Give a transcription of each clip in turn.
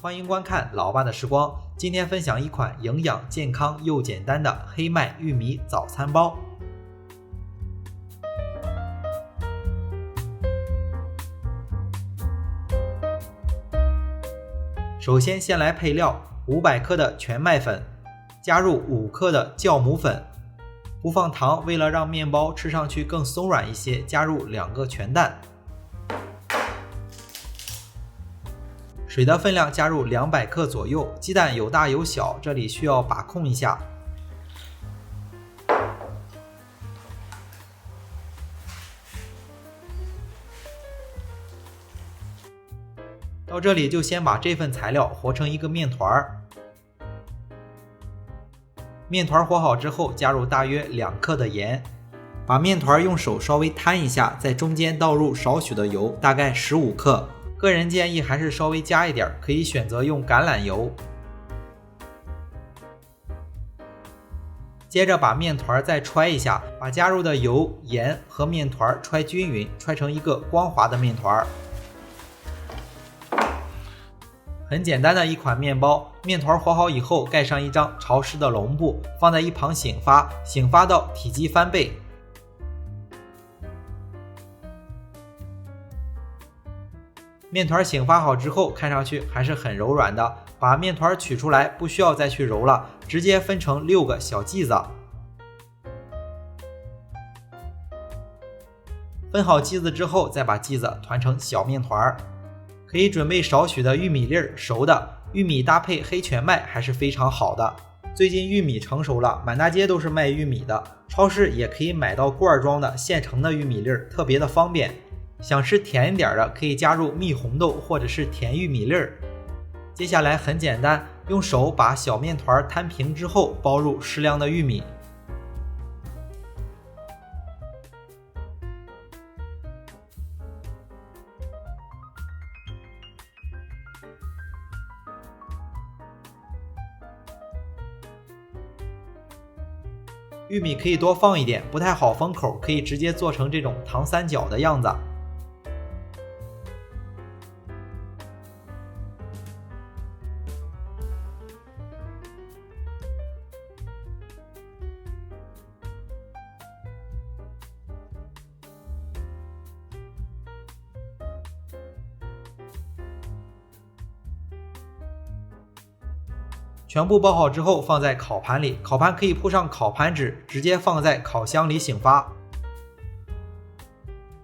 欢迎观看老爸的时光。今天分享一款营养健康又简单的黑麦玉米早餐包。首先来配料：500克的全麦粉，加入5克的酵母粉，不放糖，为了让面包吃上去更松软一些，加入2个全蛋。水的分量加入200克左右，鸡蛋有大有小，这里需要把控一下。到这里就先把这份材料和成一个面团。面团和好之后，加入大约2克的盐，把面团用手稍微摊一下，在中间倒入少许的油，大概15克。个人建议还是稍微加一点，可以选择用橄榄油。接着把面团再揣一下，把加入的油、盐和面团揣均匀，揣成一个光滑的面团。很简单的一款面包，面团和好以后，盖上一张潮湿的笼布，放在一旁醒发，醒发到体积翻倍。面团醒发好之后，看上去还是很柔软的，把面团取出来，不需要再去揉了，直接分成6个小剂子。分好剂子之后，再把剂子团成小面团。可以准备少许的玉米粒儿，熟的玉米搭配黑全麦还是非常好的。最近玉米成熟了，满大街都是卖玉米的，超市也可以买到罐装的现成的玉米粒儿，特别的方便。想吃甜一点的，可以加入蜜红豆或者是甜玉米粒儿。接下来很简单，用手把小面团摊平之后，包入适量的玉米。玉米可以多放一点，不太好封口，可以直接做成这种糖三角的样子。全部包好之后放在烤盘里，烤盘可以铺上烤盘纸，直接放在烤箱里醒发。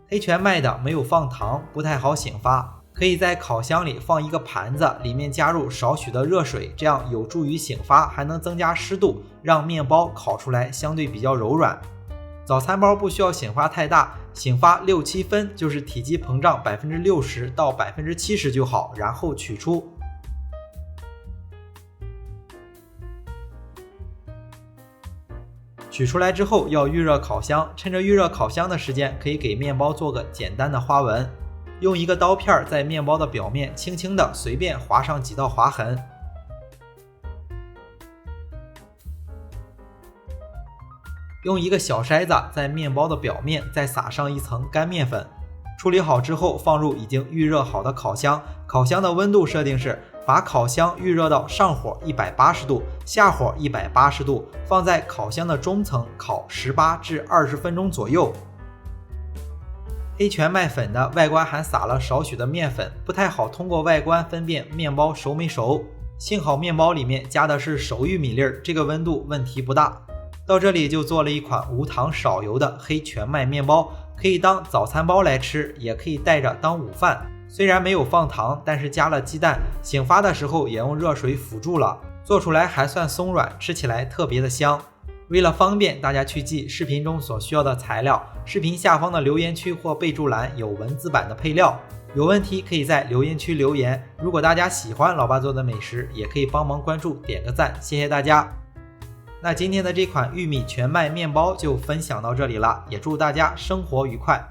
黑全麦的没有放糖，不太好醒发，可以在烤箱里放一个盘子，里面加入少许的热水，这样有助于醒发，还能增加湿度，让面包烤出来相对比较柔软。早餐包不需要醒发太大，醒发6-7分，就是体积膨胀60%到70%就好，然后取出。取出来之后要预热烤箱，趁着预热烤箱的时间，可以给面包做个简单的花纹。用一个刀片在面包的表面轻轻的随便划上几道划痕。用一个小筛子在面包的表面再撒上一层干面粉。处理好之后放入已经预热好的烤箱，烤箱的温度设定是把烤箱预热到上火180度，下火180度，放在烤箱的中层烤18至20分钟左右。黑全麦粉的外观还撒了少许的面粉，不太好通过外观分辨面包熟没熟。幸好面包里面加的是熟玉米粒儿，这个温度问题不大。到这里就做了一款无糖少油的黑全麦面包，可以当早餐包来吃，也可以带着当午饭。虽然没有放糖，但是加了鸡蛋，醒发的时候也用热水辅助了，做出来还算松软，吃起来特别的香。为了方便大家去记视频中所需要的材料，视频下方的留言区或备注栏有文字版的配料，有问题可以在留言区留言。如果大家喜欢老爸做的美食，也可以帮忙关注点个赞，谢谢大家。那今天的这款玉米全麦面包就分享到这里了，也祝大家生活愉快。